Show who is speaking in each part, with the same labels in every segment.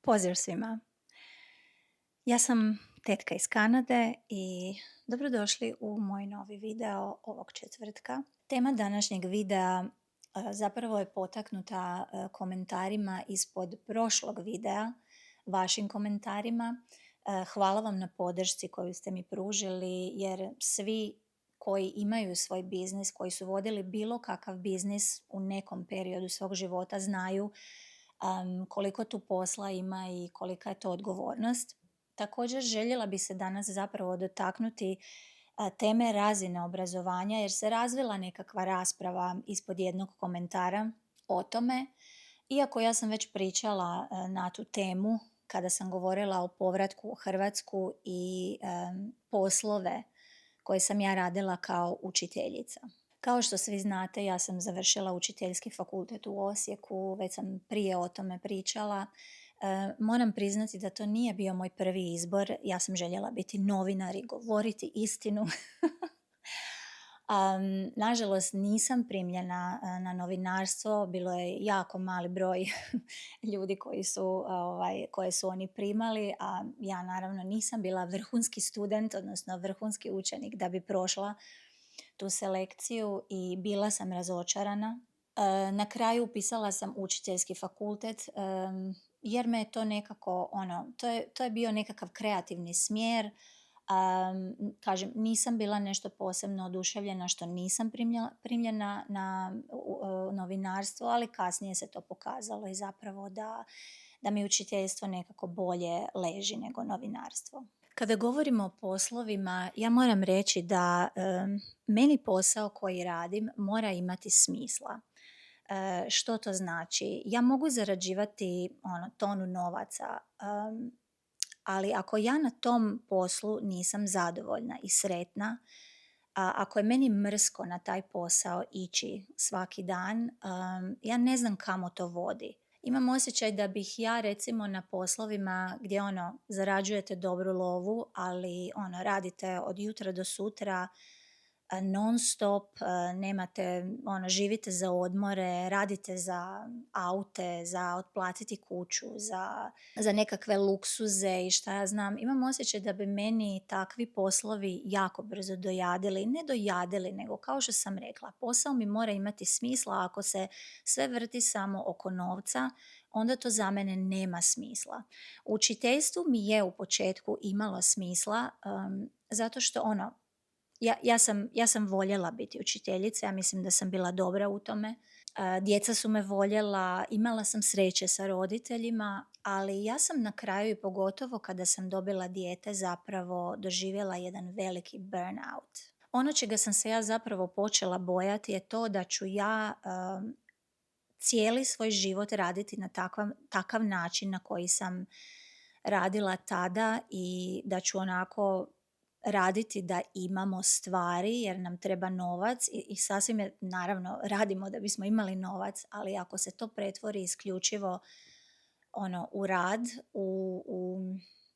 Speaker 1: Pozdrav svima. Ja sam tetka iz Kanade i dobrodošli u moj novi video ovog četvrtka. Tema današnjeg videa zapravo je potaknuta komentarima ispod prošlog videa, vašim komentarima. Hvala vam na podršci koju ste mi pružili jer svi koji imaju svoj biznis, koji su vodili bilo kakav biznis u nekom periodu svog života znaju koliko tu posla ima i kolika je to odgovornost. Također željela bi se danas zapravo dotaknuti teme razine obrazovanja jer se razvila nekakva rasprava ispod jednog komentara o tome. Iako ja sam već pričala na tu temu kada sam govorila o povratku u Hrvatsku i poslove koje sam ja radila kao učiteljica. Kao što svi znate, ja sam završila učiteljski fakultet u Osijeku, već sam prije o tome pričala. Moram priznati da to nije bio moj prvi izbor. Ja sam željela biti novinar i govoriti istinu. Nažalost, nisam primljena na novinarstvo. Bilo je jako mali broj ljudi koje su oni primali, a ja naravno nisam bila vrhunski student, odnosno vrhunski učenik da bi prošla tu selekciju i bila sam razočarana. Na kraju upisala sam učiteljski fakultet jer me je to nekako, to je bio nekakav kreativni smjer. Kažem, nisam bila nešto posebno oduševljena što nisam primljena na novinarstvo, ali kasnije se to pokazalo i zapravo da mi učiteljstvo nekako bolje leži nego novinarstvo. Kada govorimo o poslovima, ja moram reći da meni posao koji radim mora imati smisla. Što to znači? Ja mogu zarađivati tonu novaca, ali ako ja na tom poslu nisam zadovoljna i sretna, ako je meni mrsko na taj posao ići svaki dan, ja ne znam kamo to vodi. Imam osjećaj da bih ja recimo na poslovima gdje zarađujete dobru lovu, ali radite od jutra do sutra non stop, nemate, živite za odmore, radite za aute, za otplatiti kuću, za nekakve luksuze i šta ja znam. Imam osjećaj da bi meni takvi poslovi jako brzo dojadili. Ne dojadili, nego kao što sam rekla, posao mi mora imati smisla. Ako se sve vrti samo oko novca, onda to za mene nema smisla. U učiteljstvu mi je u početku imalo smisla, zato što ja sam voljela biti učiteljica, ja mislim da sam bila dobra u tome. Djeca su me voljela, imala sam sreće sa roditeljima, ali ja sam na kraju i pogotovo kada sam dobila dijete zapravo doživjela jedan veliki burnout. Ono čega sam se ja zapravo počela bojati je to da ću ja cijeli svoj život raditi na takav način na koji sam radila tada i da ću raditi da imamo stvari jer nam treba novac i sasvim je, naravno, radimo da bismo imali novac, ali ako se to pretvori isključivo u rad, u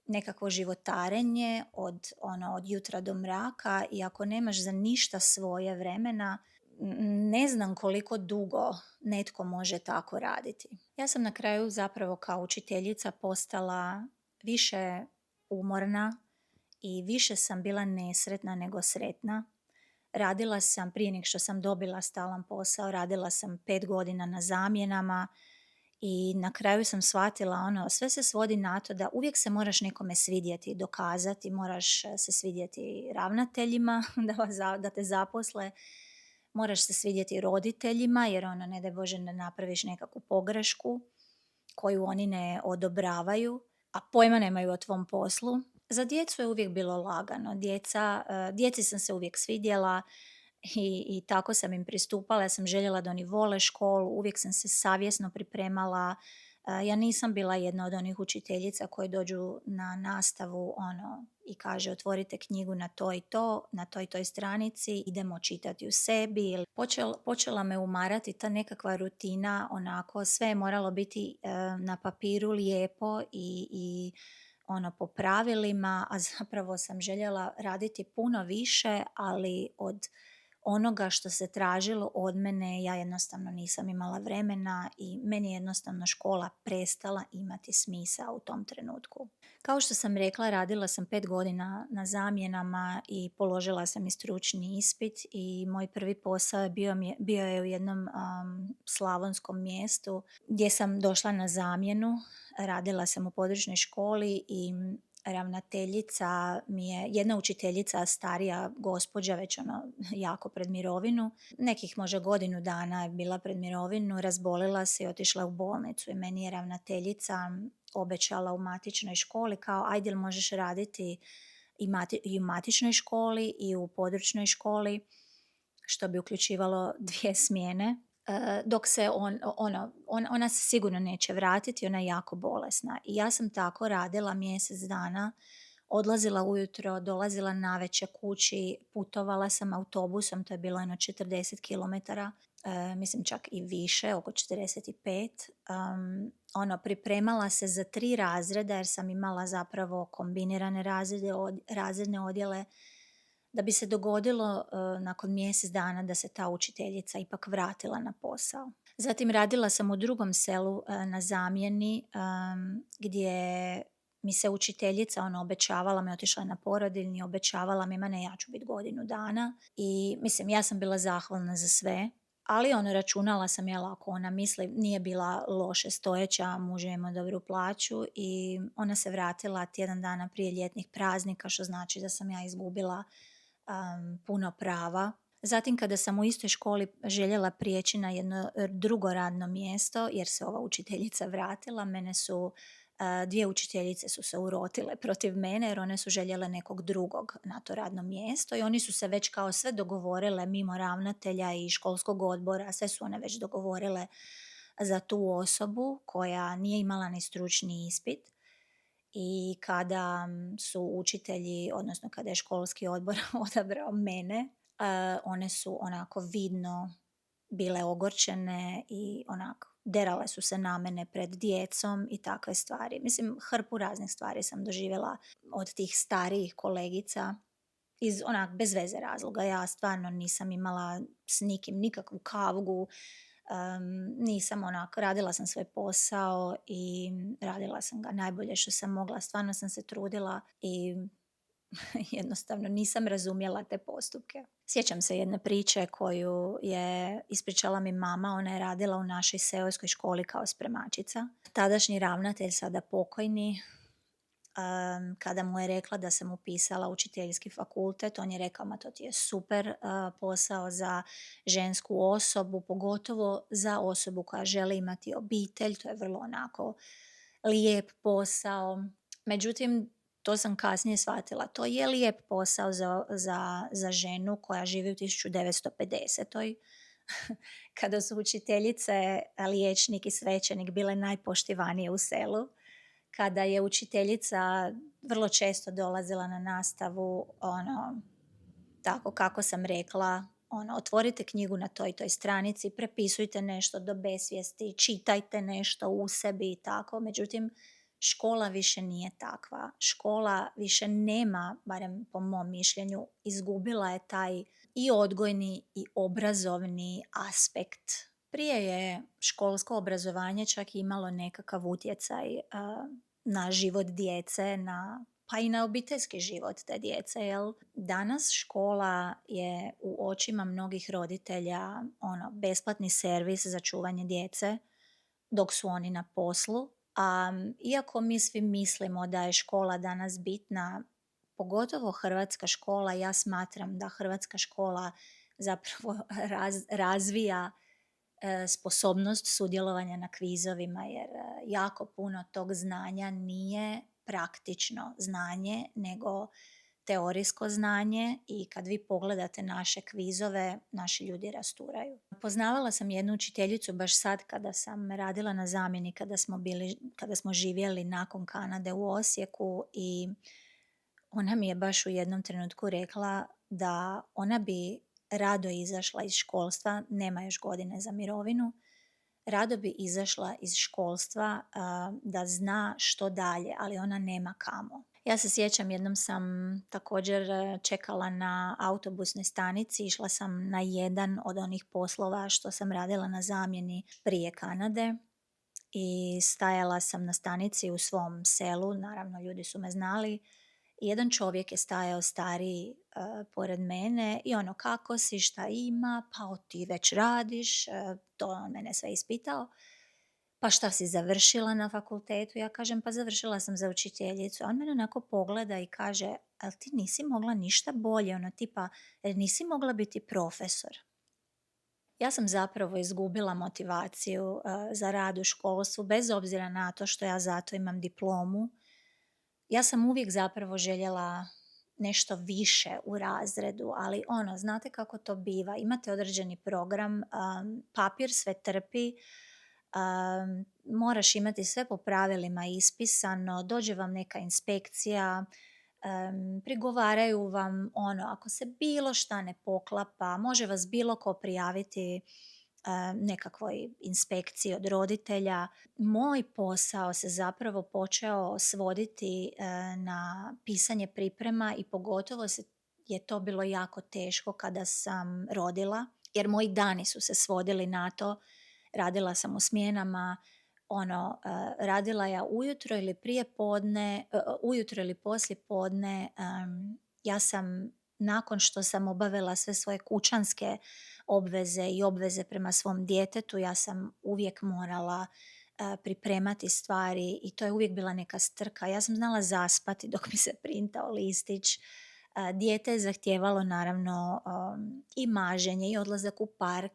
Speaker 1: nekakvo životarenje od jutra do mraka i ako nemaš za ništa svoje vremena, ne znam koliko dugo netko može tako raditi. Ja sam na kraju zapravo kao učiteljica postala više umorna i više sam bila nesretna nego sretna. Radila sam, prije nego što sam dobila stalan posao, radila sam 5 godina na zamjenama i na kraju sam shvatila sve se svodi na to da uvijek se moraš nekome svidjeti, dokazati, moraš se svidjeti ravnateljima da te zaposle, moraš se svidjeti roditeljima jer ne daj Bože ne napraviš nekakvu pogrešku koju oni ne odobravaju, a pojma nemaju o tvom poslu. Za djecu je uvijek bilo lagano. Djeci sam se uvijek svidjela i tako sam im pristupala. Ja sam željela da oni vole školu, uvijek sam se savjesno pripremala. Ja nisam bila jedna od onih učiteljica koji dođu na nastavu i kaže otvorite knjigu na to i to, na toj i toj stranici, idemo čitati u sebi. Počela me umarati ta nekakva rutina, sve je moralo biti na papiru lijepo i po pravilima, a zapravo sam željela raditi puno više, ali onoga što se tražilo od mene, ja jednostavno nisam imala vremena i meni je jednostavno škola prestala imati smisao u tom trenutku. Kao što sam rekla, radila sam 5 godina na zamjenama i položila sam i stručni ispit i moj prvi posao bio je u jednom slavonskom mjestu gdje sam došla na zamjenu. Radila sam u područnoj školi i ravnateljica mi je, jedna učiteljica, starija gospođa, već ono jako pred mirovinu, nekih možda godinu dana je bila pred mirovinu, razbolila se i otišla u bolnicu i meni je ravnateljica obećala u matičnoj školi kao ajde li možeš raditi i u matičnoj školi i u područnoj školi, što bi uključivalo 2 smjene. Dok se ona se sigurno neće vratiti, ona je jako bolesna. I ja sam tako radila mjesec dana, odlazila ujutro, dolazila navečer kući, putovala sam autobusom, to je bilo 40 kilometara, mislim čak i više, oko 45. Pripremala se za 3 razreda jer sam imala zapravo kombinirane razredne odjele, da bi se dogodilo nakon mjesec dana da se ta učiteljica ipak vratila na posao. Zatim radila sam u drugom selu na zamjeni gdje mi se učiteljica obećavala, me otišla na porodiljni, obećavala mi, ne, ja ću biti godinu dana i mislim ja sam bila zahvalna za sve, ali računala sam ako ona misli, nije bila loše stojeća, muž je imao dobru plaću i ona se vratila tjedan dana prije ljetnih praznika, što znači da sam ja izgubila puno prava. Zatim kada sam u istoj školi željela prijeći na jedno drugo radno mjesto jer se ova učiteljica vratila, mene su 2 učiteljice su se urotile protiv mene jer one su željele nekog drugog na to radno mjesto i oni su se već kao sve dogovorile mimo ravnatelja i školskog odbora, sve su one već dogovorile za tu osobu koja nije imala ni stručni ispit. I kada su učitelji, odnosno kada je školski odbor odabrao mene, one su onako vidno bile ogorčene i onako derale su se na mene pred djecom i takve stvari. Mislim, hrpu raznih stvari sam doživjela od tih starijih kolegica iz bez veze razloga. Ja stvarno nisam imala s nikim nikakvu kavgu, nisam radila sam svoj posao i radila sam ga najbolje što sam mogla. Stvarno sam se trudila i jednostavno nisam razumjela te postupke. Sjećam se jedne priče koju je ispričala mi mama, ona je radila u našoj seoskoj školi kao spremačica. Tadašnji ravnatelj, sada pokojni, kada mu je rekla da sam upisala učiteljski fakultet, on je rekao, ma to ti je super posao za žensku osobu, pogotovo za osobu koja želi imati obitelj, to je vrlo onako lijep posao. Međutim, to sam kasnije shvatila, to je lijep posao za ženu koja živi u 1950. Kada su učiteljice, liječnik i svećenik bile najpoštivanije u selu, kada je učiteljica vrlo često dolazila na nastavu, tako kako sam rekla, otvorite knjigu na toj stranici, prepisujte nešto do besvijesti, čitajte nešto u sebi i tako. Međutim, škola više nije takva. Škola više nema, barem po mom mišljenju, izgubila je taj i odgojni i obrazovni aspekt. Prije je školsko obrazovanje čak imalo nekakav utjecaj na život djece, pa i na obiteljski život te djece. Jel? Danas škola je u očima mnogih roditelja besplatni servis za čuvanje djece dok su oni na poslu. Iako mi svi mislimo da je škola danas bitna, pogotovo hrvatska škola, ja smatram da hrvatska škola zapravo razvija sposobnost sudjelovanja na kvizovima, jer jako puno tog znanja nije praktično znanje, nego teorijsko znanje i kad vi pogledate naše kvizove, naši ljudi rasturaju. Poznavala sam jednu učiteljicu baš sad kada sam radila na zamjeni, kada smo živjeli nakon Kanade u Osijeku i ona mi je baš u jednom trenutku rekla da ona bi rado izašla iz školstva, nema još godine za mirovinu, rado bi izašla iz školstva da zna što dalje, ali ona nema kamo. Ja se sjećam, jednom sam također čekala na autobusnoj stanici, išla sam na jedan od onih poslova što sam radila na zamjeni prije Kanade i stajala sam na stanici u svom selu, naravno ljudi su me znali. I jedan čovjek je stajao stariji pored mene i ono, kako si, šta ima, pa ti već radiš, to on mene sve ispitao. Pa šta si završila na fakultetu? Ja kažem, pa završila sam za učiteljicu. A on mene onako pogleda i kaže, ali ti nisi mogla ništa bolje, ono tipa, nisi mogla biti profesor. Ja sam zapravo izgubila motivaciju za rad u školstvu, bez obzira na to što ja zato imam diplomu. Ja sam uvijek zapravo željela nešto više u razredu, ali ono, znate kako to biva, imate određeni program, papir sve trpi, moraš imati sve po pravilima ispisano, dođe vam neka inspekcija, prigovaraju vam ono, ako se bilo šta ne poklapa, može vas bilo ko prijaviti nekakvoj inspekciji od roditelja. Moj posao se zapravo počeo svoditi na pisanje priprema i pogotovo je to bilo jako teško kada sam rodila, jer moji dani su se svodili na to. Radila sam u smjenama, ono, radila ja ujutro ili prije podne, ujutro ili poslije podne. Ja sam, nakon što sam obavila sve svoje kućanske obveze i obveze prema svom djetetu, ja sam uvijek morala pripremati stvari i to je uvijek bila neka strka. Ja sam znala zaspati dok mi se printao listić. Dijete je zahtijevalo naravno i maženje i odlazak u park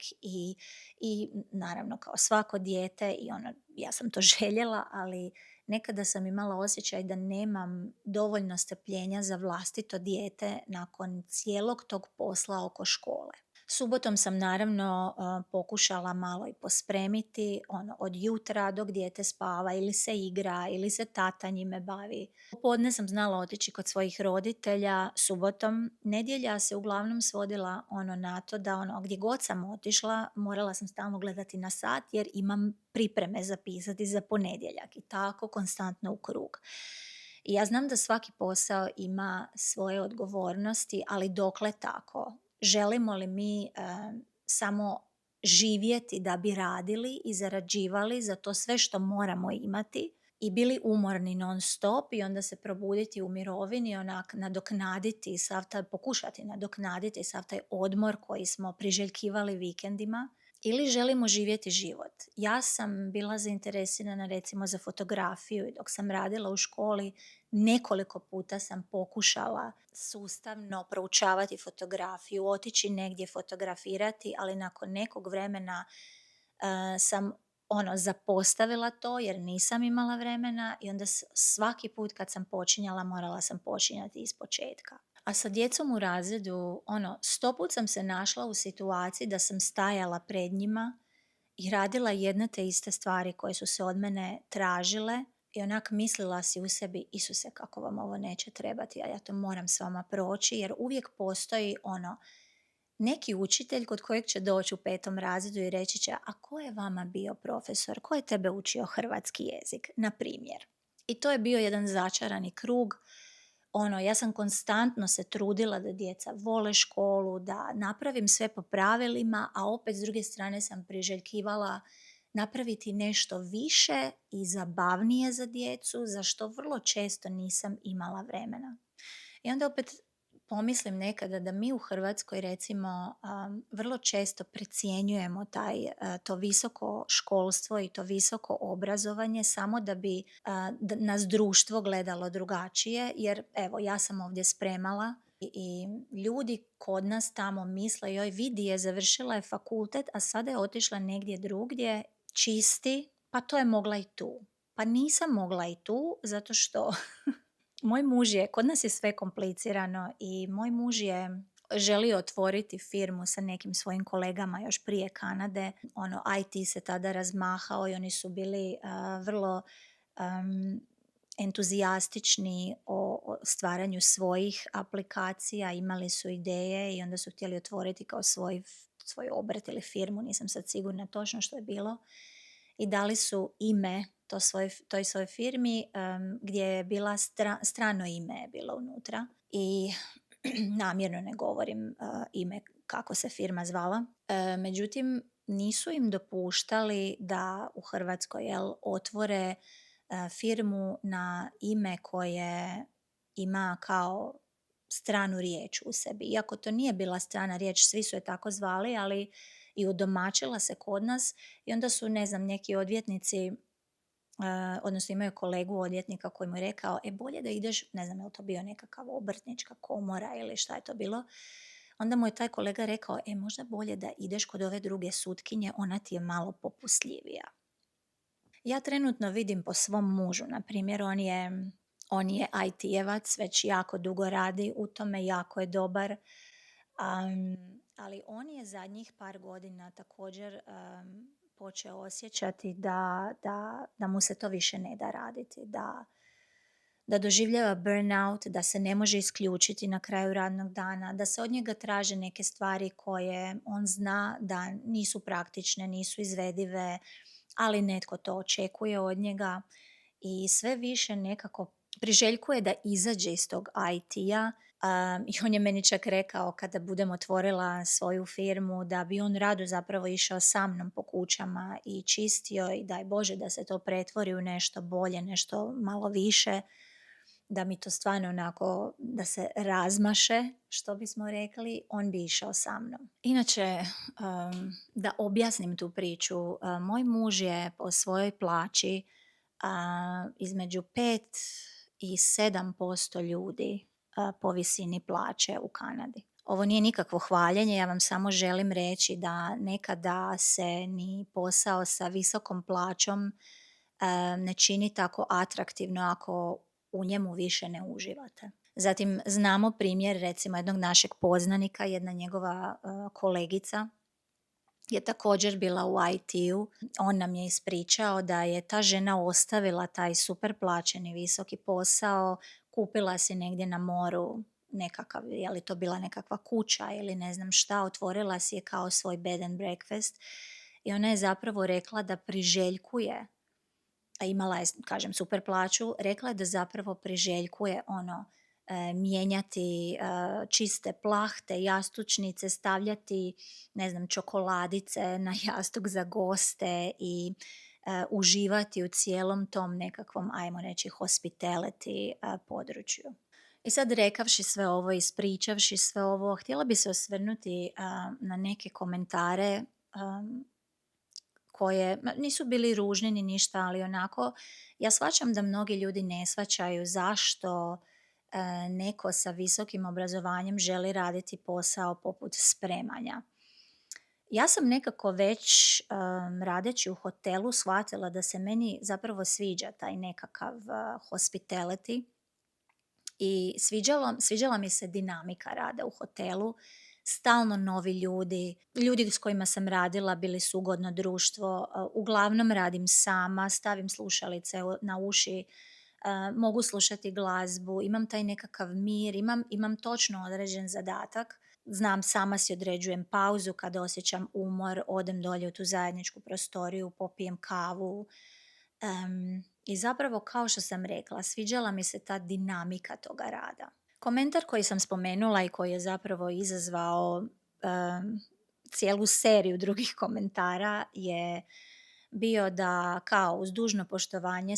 Speaker 1: i naravno kao svako dijete i ono, ja sam to željela, ali nekada sam imala osjećaj da nemam dovoljno strpljenja za vlastito dijete nakon cijelog tog posla oko škole. Subotom sam naravno pokušala malo i pospremiti, ono, od jutra dok dijete spava ili se igra ili se tata njime bavi. Popodne sam znala otići kod svojih roditelja subotom. Nedjelja se uglavnom svodila ono na to da ono, gdje god sam otišla morala sam stalno gledati na sat jer imam pripreme zapisati za ponedjeljak i tako konstantno u krug. I ja znam da svaki posao ima svoje odgovornosti, ali dokle tako? Želimo li mi samo živjeti da bi radili i zarađivali za to sve što moramo imati i bili umorni non stop i onda se probuditi u mirovini i onak nadoknaditi pokušati nadoknaditi sav taj odmor koji smo priželjkivali vikendima, ili želimo živjeti život. Ja sam bila zainteresirana recimo za fotografiju i dok sam radila u školi nekoliko puta sam pokušala sustavno proučavati fotografiju, otići negdje fotografirati, ali nakon nekog vremena sam zapostavila to jer nisam imala vremena i onda svaki put kad sam počinjala morala sam počinjati iz početka. A sa djecom u razredu, 100 put sam se našla u situaciji da sam stajala pred njima i radila jedne te iste stvari koje su se od mene tražile i onak mislila si u sebi, Isuse, kako vam ovo neće trebati, a ja to moram s vama proći, jer uvijek postoji neki učitelj kod kojeg će doći u 5. razredu i reći će, a ko je vama bio profesor, ko je tebe učio hrvatski jezik, na primjer. I to je bio jedan začarani krug. Ja sam konstantno se trudila da djeca vole školu, da napravim sve po pravilima, a opet s druge strane sam priželjkivala napraviti nešto više i zabavnije za djecu, za što vrlo često nisam imala vremena. I onda opet pomislim nekada da mi u Hrvatskoj recimo vrlo često precjenjujemo to visoko školstvo i to visoko obrazovanje samo da bi nas društvo gledalo drugačije, jer evo ja sam ovdje spremala i ljudi kod nas tamo misle, joj vidi je, završila je fakultet, a sada je otišla negdje drugdje, čisti, pa to je mogla i tu. Pa nisam mogla i tu zato što moj muž je, kod nas je sve komplicirano i moj muž je želio otvoriti firmu sa nekim svojim kolegama još prije Kanade. IT se tada razmahao i oni su bili vrlo entuzijastični o stvaranju svojih aplikacija, imali su ideje i onda su htjeli otvoriti kao svoj obrt ili firmu, nisam sad sigurna točno što je bilo. I dali su ime toj svojoj firmi gdje je bila strano ime je bilo unutra i namjerno ne govorim ime kako se firma zvala. Međutim, nisu im dopuštali da u Hrvatskoj otvore firmu na ime koje ima kao stranu riječ u sebi. Iako to nije bila strana riječ, svi su je tako zvali, ali i udomačila se kod nas i onda su, ne znam, neki odvjetnici, odnosno imaju kolegu odvjetnika koji mu je rekao, bolje da ideš, ne znam je li to bio nekakav obrtnička komora ili šta je to bilo, onda mu je taj kolega rekao, možda bolje da ideš kod ove druge sutkinje, ona ti je malo popustljivija. Ja trenutno vidim po svom mužu, na primjer, on je IT-evac, već jako dugo radi u tome, jako je dobar, ali on je zadnjih par godina također počeo osjećati da mu se to više ne da raditi, da doživljava burnout, da se ne može isključiti na kraju radnog dana, da se od njega traže neke stvari koje on zna da nisu praktične, nisu izvedive, ali netko to očekuje od njega i sve više nekako priželjkuje da izađe iz tog IT-a. I on je meni čak rekao kada budem otvorila svoju firmu da bi on rado zapravo išao sa mnom po kućama i čistio i daj Bože da se to pretvori u nešto bolje, nešto malo više, da mi to stvarno onako, da se razmaše, što bismo rekli, on bi išao sa mnom. Inače, da objasnim tu priču, moj muž je po svojoj plaći između 5 i 7% ljudi po visini plaće u Kanadi. Ovo nije nikakvo hvaljenje, ja vam samo želim reći da nekada se ni posao sa visokom plaćom ne čini tako atraktivno ako u njemu više ne uživate. Zatim znamo primjer recimo jednog našeg poznanika, jedna njegova kolegica je također bila u IT-u. On nam je ispričao da je ta žena ostavila taj super plaćeni visoki posao, kupila si negdje na moru nekakav, je li to bila nekakva kuća ili ne znam šta, otvorila si je kao svoj bed and breakfast i ona je zapravo rekla da priželjkuje, a imala je, kažem, super plaću, rekla je da zapravo priželjkuje mijenjati čiste plahte, jastučnice, stavljati, ne znam, čokoladice na jastuk za goste i uživati u cijelom tom nekakvom, ajmo reći, hospitality području. I sad rekavši sve ovo, ispričavši sve ovo, htjela bi se osvrnuti na neke komentare koje nisu bili ružni ni ništa, ali onako, ja shvaćam da mnogi ljudi ne shvaćaju zašto neko sa visokim obrazovanjem želi raditi posao poput spremanja. Ja sam nekako već radeći u hotelu shvatila da se meni zapravo sviđa taj nekakav hospitality i sviđala mi se dinamika rada u hotelu, stalno novi ljudi s kojima sam radila bili su ugodno društvo, uglavnom radim sama, stavim slušalice na uši, mogu slušati glazbu, imam taj nekakav mir, imam točno određen zadatak. Znam, sama si određujem pauzu kada osjećam umor, odem dolje u tu zajedničku prostoriju, popijem kavu. I zapravo, kao što sam rekla, sviđala mi se ta dinamika toga rada. Komentar koji sam spomenula i koji je zapravo izazvao cijelu seriju drugih komentara je bio da kao uz dužno poštovanje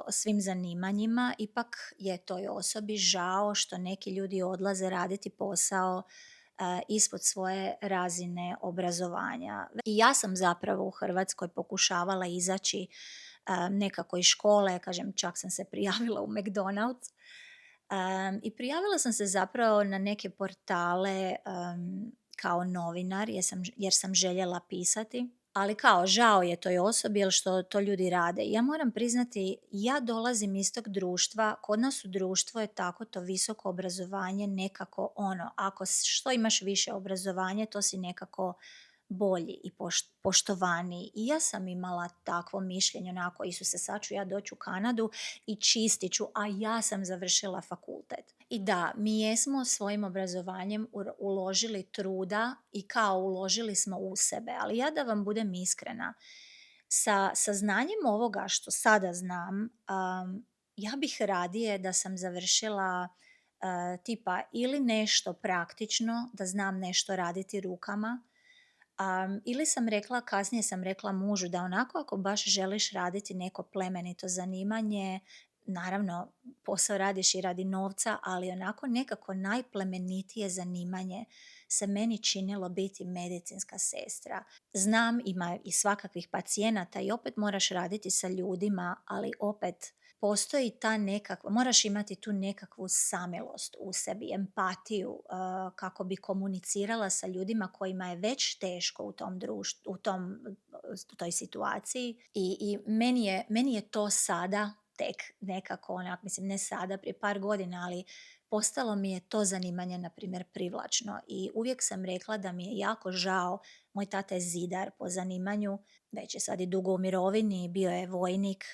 Speaker 1: svim zanimanjima, ipak je toj osobi žao što neki ljudi odlaze raditi posao ispod svoje razine obrazovanja. I ja sam zapravo u Hrvatskoj pokušavala izaći nekako iz škole, kažem, čak sam se prijavila u McDonald's i prijavila sam se zapravo na neke portale kao novinar jer sam željela pisati. Ali kao žao je toj osobi jer što to ljudi rade. Ja moram priznati, ja dolazim iz tog društva, kod nas u društvu je tako to visoko obrazovanje nekako ako što imaš više obrazovanje, to si nekako bolji i poštovaniji. I ja sam imala takvo mišljenje, onako, Isuse, sad ću ja doći u Kanadu i čistit ću, a ja sam završila fakultet. I da, mi jesmo svojim obrazovanjem uložili truda i kao uložili smo u sebe, ali ja da vam budem iskrena, Sa saznanjem ovoga što sada znam, ja bih radije da sam završila tipa ili nešto praktično, da znam nešto raditi rukama, ili sam rekla, kasnije sam rekla mužu da onako ako baš želiš raditi neko plemenito zanimanje, naravno posao radiš i radi novca, ali onako nekako najplemenitije zanimanje se meni činilo biti medicinska sestra. Znam, ima i svakakvih pacijenata i opet moraš raditi sa ljudima, ali opet postoji ta nekakva, moraš imati tu nekakvu samilost u sebi, empatiju, kako bi komunicirala sa ljudima kojima je već teško u tom društvu, u toj situaciji. I meni je to sada tek nekako onak, mislim ne sada, prije par godina, ali postalo mi je to zanimanje, na primjer, privlačno. I uvijek sam rekla da mi je jako žao, moj tata je zidar po zanimanju, već je sad i dugo u mirovini, bio je vojnik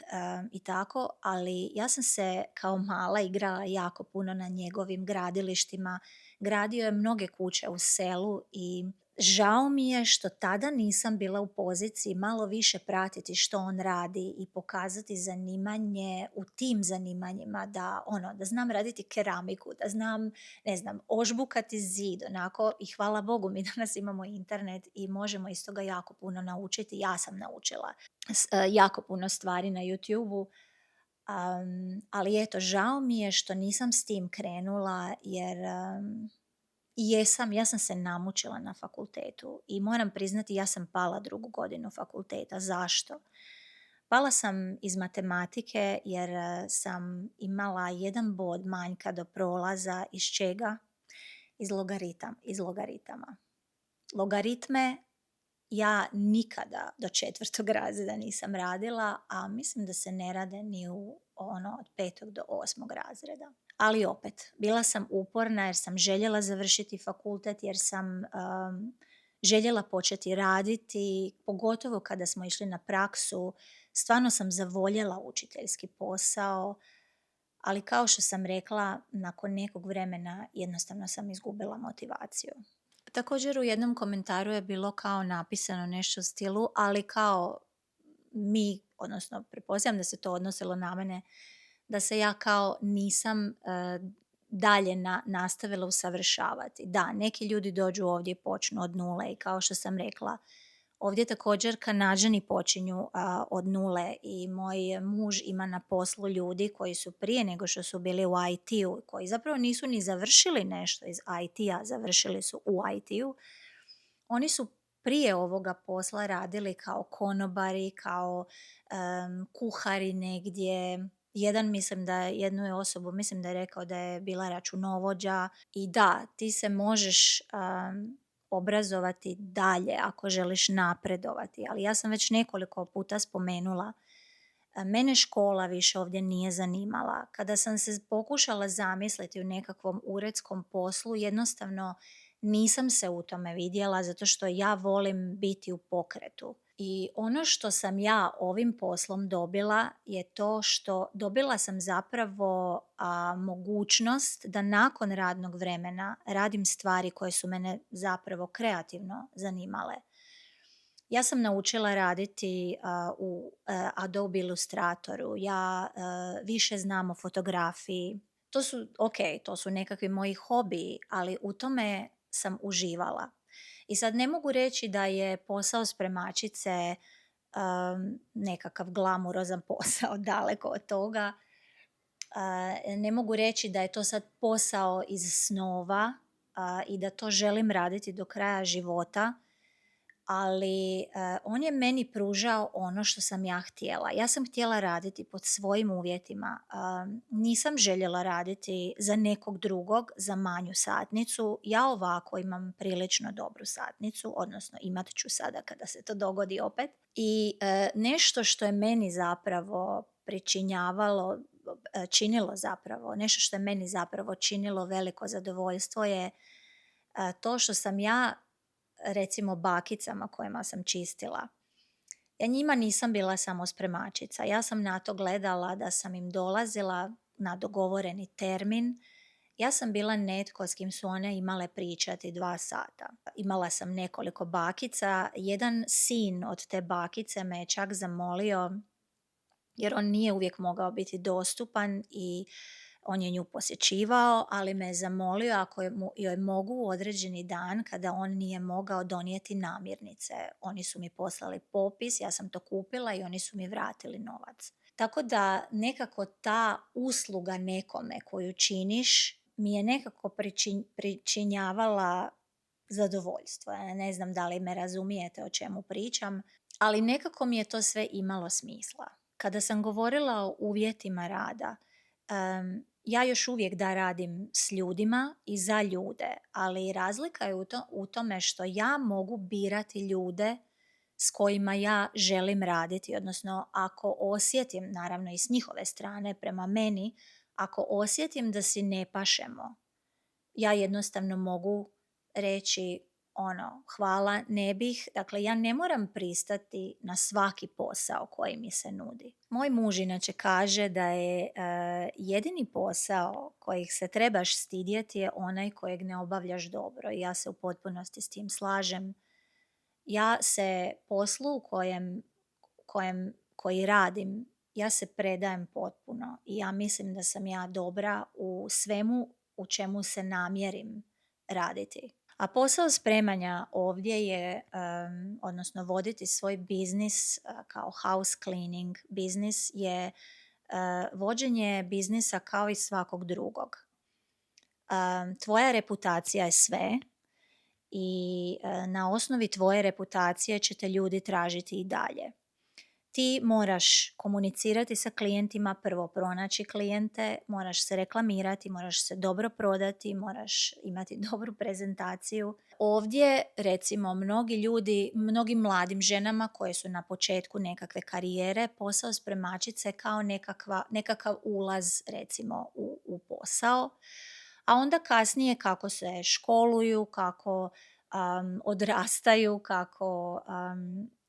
Speaker 1: i tako, ali ja sam se kao mala igrala jako puno na njegovim gradilištima. Gradio je mnoge kuće u selu i žao mi je što tada nisam bila u poziciji malo više pratiti što on radi i pokazati zanimanje u tim zanimanjima, da znam raditi keramiku, da znam, ne znam, ožbukati zid, onako, i hvala Bogu mi danas imamo internet i možemo iz toga jako puno naučiti. Ja sam naučila jako puno stvari na YouTubeu, ali eto, žao mi je što nisam s tim krenula jer ja sam se namučila na fakultetu i moram priznati ja sam pala 2. godinu fakulteta. Zašto? Pala sam iz matematike jer sam imala 1 bod manjka do prolaza. Iz čega? Iz logaritama. Logaritme ja nikada do 4. razreda nisam radila, a mislim da se ne rade ni od 5. do 8. razreda. Ali opet, bila sam uporna jer sam željela završiti fakultet, jer sam željela početi raditi, pogotovo kada smo išli na praksu. Stvarno sam zavoljela učiteljski posao, ali kao što sam rekla, nakon nekog vremena jednostavno sam izgubila motivaciju. Također u jednom komentaru je bilo kao napisano nešto u stilu, ali kao odnosno pretpostavljam da se to odnosilo na mene, da se ja kao nisam dalje nastavila usavršavati. Da, neki ljudi dođu ovdje i počnu od nule i kao što sam rekla, ovdje također Kanađani počinju od nule i moj muž ima na poslu ljudi koji su prije nego što su bili u IT-u, koji zapravo nisu ni završili nešto iz IT-a, završili su u IT-u. Oni su prije ovoga posla radili kao konobari, kao kuhari negdje. Jednu osobu mislim da je rekao da je bila računovođa. I da, ti se možeš obrazovati dalje ako želiš napredovati, ali ja sam već nekoliko puta spomenula, mene škola više ovdje nije zanimala. Kada sam se pokušala zamisliti u nekakvom uredskom poslu, jednostavno nisam se u tome vidjela, zato što ja volim biti u pokretu. I ono što sam ja ovim poslom dobila je to što dobila sam zapravo mogućnost da nakon radnog vremena radim stvari koje su mene zapravo kreativno zanimale. Ja sam naučila raditi u Adobe Illustratoru, ja više znam o fotografiji. To su nekakvi moji hobiji, ali u tome sam uživala. I sad ne mogu reći da je posao spremačice nekakav glamurozan posao, daleko od toga. Ne mogu reći da je to sad posao iz snova i da to želim raditi do kraja života, ali on je meni pružao ono što sam ja htjela. Ja sam htjela raditi pod svojim uvjetima. Nisam željela raditi za nekog drugog, za manju satnicu. Ja ovako imam prilično dobru satnicu, odnosno imat ću sada kada se to dogodi opet. I nešto što je meni zapravo nešto što je meni zapravo činilo veliko zadovoljstvo je to što sam ja, recimo bakicama kojima sam čistila, ja njima nisam bila samo spremačica. Ja sam na to gledala da sam im dolazila na dogovoreni termin Ja sam bila netko s kim su one imale pričati 2 sata. Imala sam nekoliko bakica. Jedan sin od te bakice me je čak zamolio, jer on nije uvijek mogao biti dostupan i on je nju posjećivao, ali me je zamolio ako joj mogu u određeni dan kada on nije mogao donijeti namirnice. Oni su mi poslali popis, ja sam to kupila i oni su mi vratili novac. Tako da nekako ta usluga nekome koju činiš mi je nekako pričinjavala zadovoljstvo. Ja ne znam da li me razumijete o čemu pričam, ali nekako mi je to sve imalo smisla. Kada sam govorila o uvjetima rada, ja još uvijek da radim s ljudima i za ljude, ali razlika je u tome što ja mogu birati ljude s kojima ja želim raditi, odnosno ako osjetim, naravno i s njihove strane prema meni, ako osjetim da si ne pašemo, ja jednostavno mogu reći hvala, ne bih. Dakle, ja ne moram pristati na svaki posao koji mi se nudi. Moj muž inače kaže da je jedini posao kojih se trebaš stidjeti je onaj kojeg ne obavljaš dobro i ja se u potpunosti s tim slažem. Ja se poslu koji radim, ja se predajem potpuno i ja mislim da sam ja dobra u svemu u čemu se namjerim raditi. A posao spremanja ovdje je, odnosno voditi svoj biznis kao house cleaning biznis je vođenje biznisa kao i svakog drugog. Tvoja reputacija je sve i na osnovi tvoje reputacije će te ljudi tražiti i dalje. Ti moraš komunicirati sa klijentima, prvo pronaći klijente, moraš se reklamirati, moraš se dobro prodati, moraš imati dobru prezentaciju. Ovdje, recimo, mnogi ljudi, mnogim mladim ženama koje su na početku nekakve karijere, posao spremačice kao nekakav ulaz, recimo, u posao. A onda kasnije kako se školuju, kako odrastaju, kako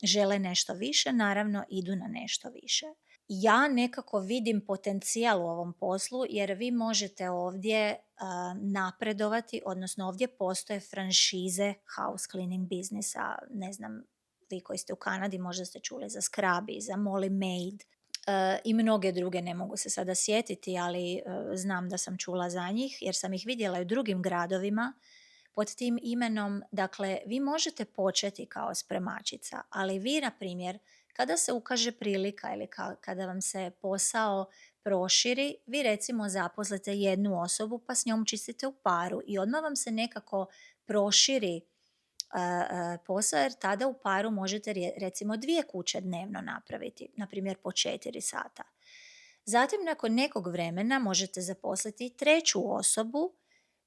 Speaker 1: žele nešto više, naravno idu na nešto više. Ja nekako vidim potencijal u ovom poslu jer vi možete ovdje napredovati, odnosno ovdje postoje franšize house cleaning biznisa. Ne znam, vi koji ste u Kanadi možda ste čuli za Scrubby, za Molly Maid i mnoge druge, ne mogu se sada sjetiti, ali znam da sam čula za njih jer sam ih vidjela i u drugim gradovima pod tim imenom. Dakle, vi možete početi kao spremačica, ali vi, na primjer, kada se ukaže prilika ili kada vam se posao proširi, vi recimo zaposlite jednu osobu pa s njom čistite u paru i odmah vam se nekako proširi posao, jer tada u paru možete recimo 2 kuće dnevno napraviti, na primjer po 4 sata. Zatim nakon nekog vremena možete zaposliti 3. osobu,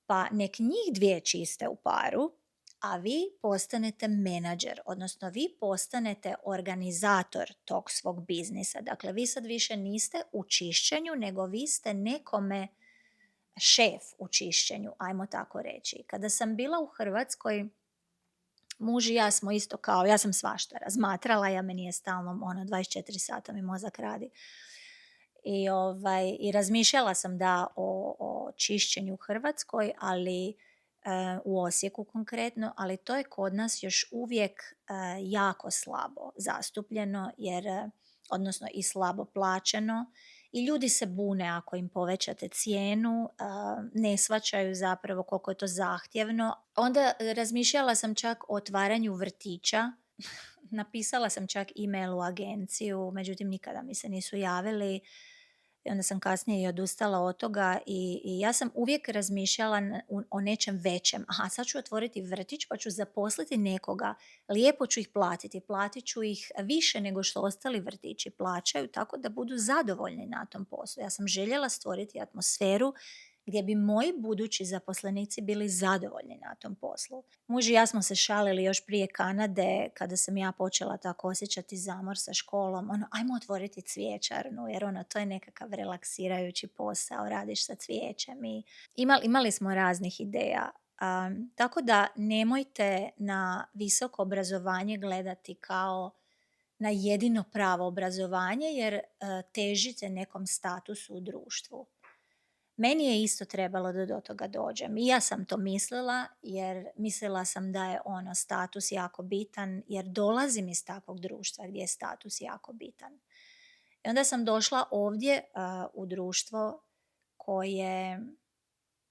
Speaker 1: pa nek njih 2 čiste u paru, a vi postanete menadžer, odnosno vi postanete organizator tog svog biznisa. Dakle, vi sad više niste u čišćenju, nego vi ste nekome šef u čišćenju, ajmo tako reći. Kada sam bila u Hrvatskoj, muž i ja smo isto ja sam svašta razmatrala, ja meni je stalno 24 sata mi mozak radi. I razmišljala sam da o čišćenju u Hrvatskoj, ali u Osijeku konkretno, ali to je kod nas još uvijek jako slabo zastupljeno, odnosno i slabo plaćeno. I ljudi se bune ako im povećate cijenu, ne shvaćaju zapravo koliko je to zahtjevno. Onda razmišljala sam čak o otvaranju vrtića. Napisala sam čak e-mail u agenciju, međutim nikada mi se nisu javili. I onda sam kasnije i odustala od toga i ja sam uvijek razmišljala o nečem većem. Aha, sad ću otvoriti vrtić pa ću zaposliti nekoga, lijepo ću ih platiti, platit ću ih više nego što ostali vrtići plaćaju, tako da budu zadovoljni na tom poslu. Ja sam željela stvoriti atmosferu gdje bi moji budući zaposlenici bili zadovoljni na tom poslu. Muž i ja smo se šalili još prije Kanade, kada sam ja počela tako osjećati zamor sa školom, ajmo otvoriti cvijećarnu, jer to je nekakav relaksirajući posao, radiš sa cvijećem. I imali smo raznih ideja. Tako da nemojte na visoko obrazovanje gledati kao na jedino pravo obrazovanje, jer težite nekom statusu u društvu. Meni je isto trebalo da do toga dođem. I ja sam to mislila jer mislila sam da je status jako bitan jer dolazim iz takvog društva gdje je status jako bitan. I onda sam došla ovdje u društvo koje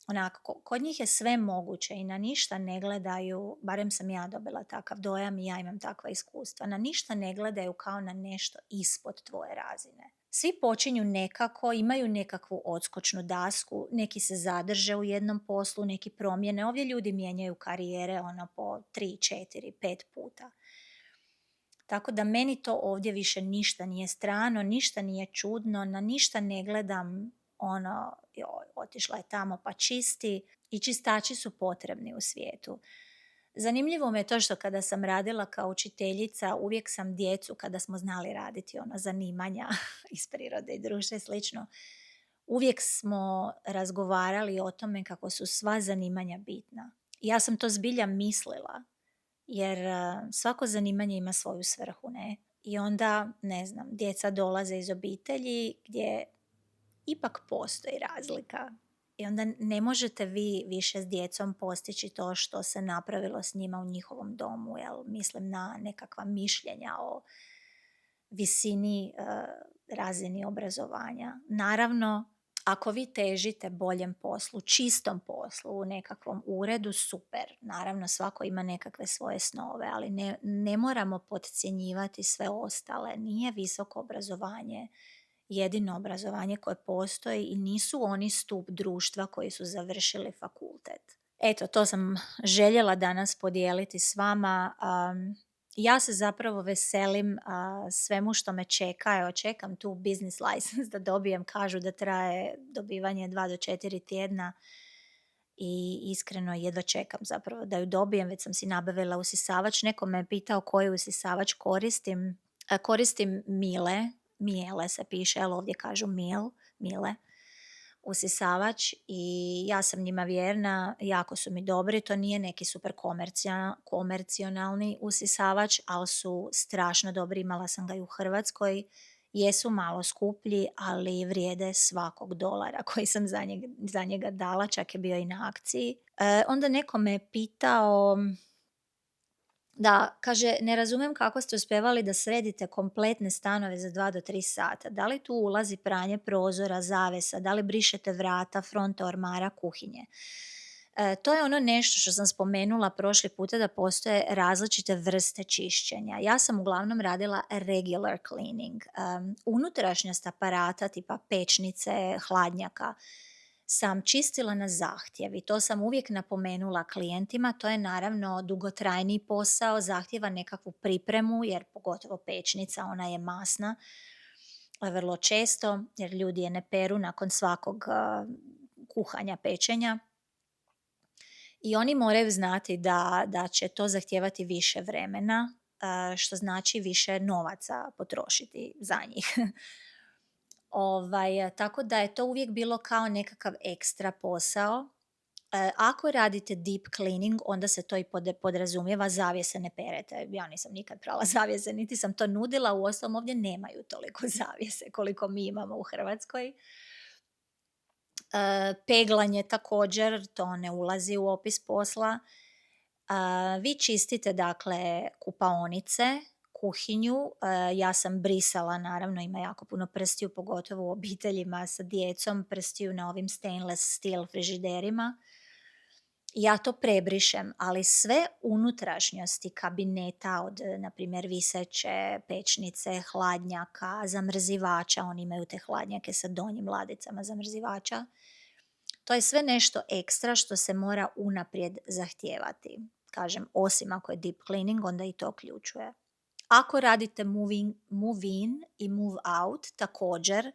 Speaker 1: onako, kod njih je sve moguće i na ništa ne gledaju, barem sam ja dobila takav dojam i ja imam takva iskustva, na ništa ne gledaju kao na nešto ispod tvoje razine. Svi počinju nekako, imaju nekakvu odskočnu dasku, neki se zadrže u jednom poslu, neki promjene. Ovdje ljudi mijenjaju karijere po 3, 4, 5 puta. Tako da meni to ovdje više ništa nije strano, ništa nije čudno, na ništa ne gledam joj, otišla je tamo pa čisti, i čistači su potrebni u svijetu. Zanimljivo me je to što kada sam radila kao učiteljica, uvijek sam djecu, kada smo znali raditi zanimanja iz prirode i društva i slično, uvijek smo razgovarali o tome kako su sva zanimanja bitna. Ja sam to zbilja mislila, jer svako zanimanje ima svoju svrhu, ne? I onda, ne znam, djeca dolaze iz obitelji gdje ipak postoji razlika. I onda ne možete vi više s djecom postići to što se napravilo s njima u njihovom domu, jel? Mislim na nekakva mišljenja o visini, razini obrazovanja. Naravno, ako vi težite boljem poslu, čistom poslu, u nekakvom uredu, super. Naravno, svako ima nekakve svoje snove, ali ne moramo podcjenjivati sve ostale. Nije visoko obrazovanje jedino obrazovanje koje postoji i nisu oni stup društva koji su završili fakultet. Eto, to sam željela danas podijeliti s vama. Ja se zapravo veselim svemu što me čeka. Evo, čekam tu business license da dobijem. Kažu da traje dobivanje 2 do 4 tjedna i iskreno jedva čekam zapravo da ju dobijem. Već sam si nabavila usisavač. Neko me je pitao koji usisavač koristim. Koristim Miele se piše, ali ovdje kažu Miele usisavač i ja sam njima vjerna, jako su mi dobri, to nije neki super komercionalni usisavač, ali su strašno dobri, imala sam ga i u Hrvatskoj, jesu malo skuplji, ali vrijede svakog dolara koji sam za njega dala, čak je bio i na akciji. Onda neko me pitao, da, kaže, ne razumijem kako ste uspjevali da sredite kompletne stanove za 2 do 3 sata. Da li tu ulazi pranje prozora, zavesa, da li brišete vrata, fronte ormara, kuhinje? To je nešto što sam spomenula prošli puta, da postoje različite vrste čišćenja. Ja sam uglavnom radila regular cleaning. Unutrašnjost aparata tipa pečnice, hladnjaka sam čistila na zahtjev i to sam uvijek napomenula klijentima. To je naravno dugotrajniji posao, zahtjeva nekakvu pripremu jer pogotovo pečnica, ona je masna vrlo često jer ljudi je ne peru nakon svakog kuhanja, pečenja. I oni moraju znati da će to zahtijevati više vremena, što znači više novaca potrošiti za njih. Tako da je to uvijek bilo kao nekakav ekstra posao. Ako radite deep cleaning, onda se to i podrazumijeva, zavjese ne perete. Ja nisam nikad prala zavjese, niti sam to nudila, uostalom ovdje nemaju toliko zavjese koliko mi imamo u Hrvatskoj. Peglanje također, to ne ulazi u opis posla. Vi čistite dakle kupaonice, kuhinju. Ja sam brisala, naravno ima jako puno prstiju, pogotovo u obiteljima sa djecom, prstiju na ovim stainless steel frižiderima. Ja to prebrišem, ali sve unutrašnjosti kabineta od, na primjer, viseće, pečnice, hladnjaka, zamrzivača, oni imaju te hladnjake sa donjim ladicama zamrzivača, to je sve nešto ekstra što se mora unaprijed zahtijevati. Kažem, osim ako je deep cleaning, onda i to uključuje. Ako radite move in i move out, također,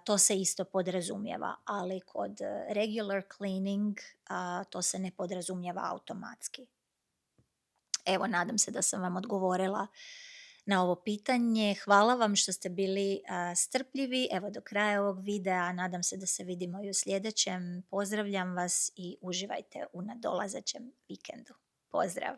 Speaker 1: to se isto podrazumijeva, ali kod regular cleaning to se ne podrazumijeva automatski. Evo, nadam se da sam vam odgovorila na ovo pitanje. Hvala vam što ste bili strpljivi. Evo, do kraja ovog videa. Nadam se da se vidimo i u sljedećem. Pozdravljam vas i uživajte u nadolazećem vikendu. Pozdrav!